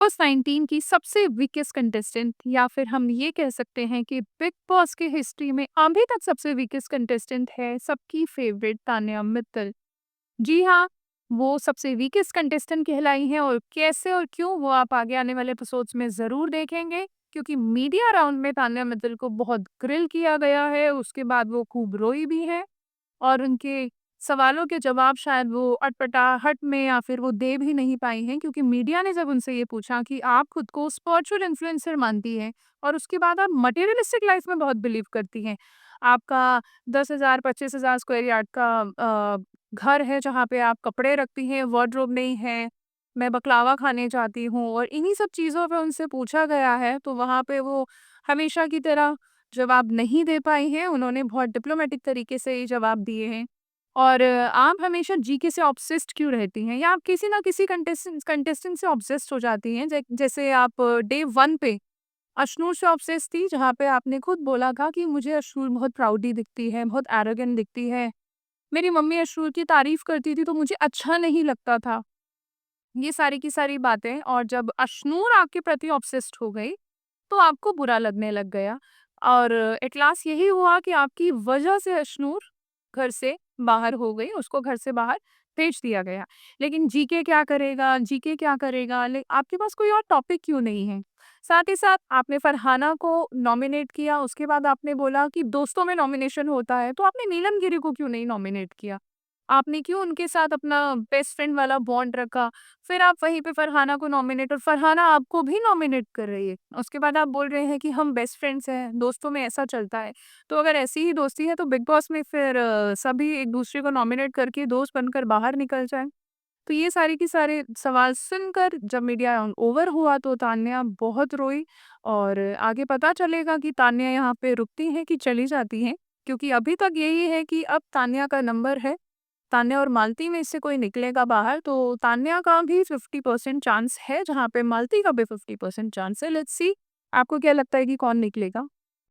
Boss 19 की सबसे weakest contestant या फिर हम ये कह सकते हैं कि बिग बॉस की हिस्ट्री में अभी तक सबसे वीकेस्ट कंटेस्टेंट है सबकी फेवरेट तान्या मित्तल। जी हाँ, वो सबसे वीकेस्ट कंटेस्टेंट कहलाई हैं और कैसे और क्यों वो आप आगे आने वाले एपिसोड्स में ज़रूर देखेंगे, क्योंकि मीडिया राउंड में तान्या मित्तल को बहुत ग्रिल किया गया है, उसके बाद वो खूब रोई भी है और उनके सवालों के जवाब शायद वो अटपटाहट में या फिर वो दे भी नहीं पाई हैं, क्योंकि मीडिया ने जब उनसे ये पूछा कि आप खुद को स्पिरिचुअल इन्फ्लुएंसर मानती हैं और उसके बाद आप मटेरियलिस्टिक लाइफ में बहुत बिलीव करती हैं। आपका 10,000 25,000 स्क्वायर यार्ड का घर है जहाँ पे आप कपड़े रखती हैं, वार्डरोब नहीं है, मैं बकलावा खाने जाती हूँ और इन्हीं सब चीज़ों पे उनसे पूछा गया है, तो वहाँ पे वो हमेशा की तरह जवाब नहीं दे पाई हैं, उन्होंने बहुत डिप्लोमेटिक तरीके से ये जवाब दिए हैं। और आप हमेशा जीके से ऑब्सेस्ड क्यों रहती हैं? या आप किसी ना किसी कंटेस्टेंट से ऑब्सेस्ड हो जाती हैं? जैसे आप डे 1 पे अशनूर से ऑब्सेस्ड थी, जहाँ पे आपने खुद बोला था कि मुझे अशनूर बहुत प्राउडी दिखती है, बहुत एरोगेंट दिखती है। मेरी मम्मी अशनूर की तारीफ़ करती थी, तो मुझे अच्छा नहीं लगता था। ये सारी की सारी बातें, और जब अशनूर आपके प्रति ऑब्सेस्ड हो गई, तो आपको बुरा लगने लग गया और एट लास्ट यही हुआ कि आपकी वजह से अशनूर घर से बाहर हो गई, उसको घर से बाहर भेज दिया गया। लेकिन जीके क्या करेगा, जीके क्या करेगा? आपके पास कोई और टॉपिक क्यों नहीं है? साथ ही साथ आपने फरहाना को नॉमिनेट किया, उसके बाद आपने बोला कि दोस्तों में नॉमिनेशन होता है, तो आपने नीलम गिरी को क्यों नहीं नॉमिनेट किया? आपने क्यों उनके साथ अपना बेस्ट फ्रेंड वाला बॉन्ड रखा? फिर आप वहीं पे फरहाना को नॉमिनेट, और फरहाना आपको भी नॉमिनेट कर रही है। उसके बाद आप बोल रहे हैं कि हम बेस्ट फ्रेंड्स हैं, दोस्तों में ऐसा चलता है। तो अगर ऐसी ही दोस्ती है तो बिग बॉस में फिर सभी एक-दूसरे को नॉमिनेट करके दोस्त बनकर बाहर निकल जाएँ। तो ये सारे के सारे सवाल सुनकर जब मीडिया राउंड ओवर हुआ तो तान्या बहुत रोई, और आगे पता चलेगा कि तान्या यहाँ पे रुकती हैं कि चली जाती हैं, क्योंकि अभी तक यही है कि अब तान्या का नंबर है। तान्या और मालती में से कोई निकलेगा बाहर, तो तान्या का भी 50% चांस है, जहाँ पे मालती का भी 50% चांस है। लेट्स सी आपको क्या लगता है कि कौन निकलेगा?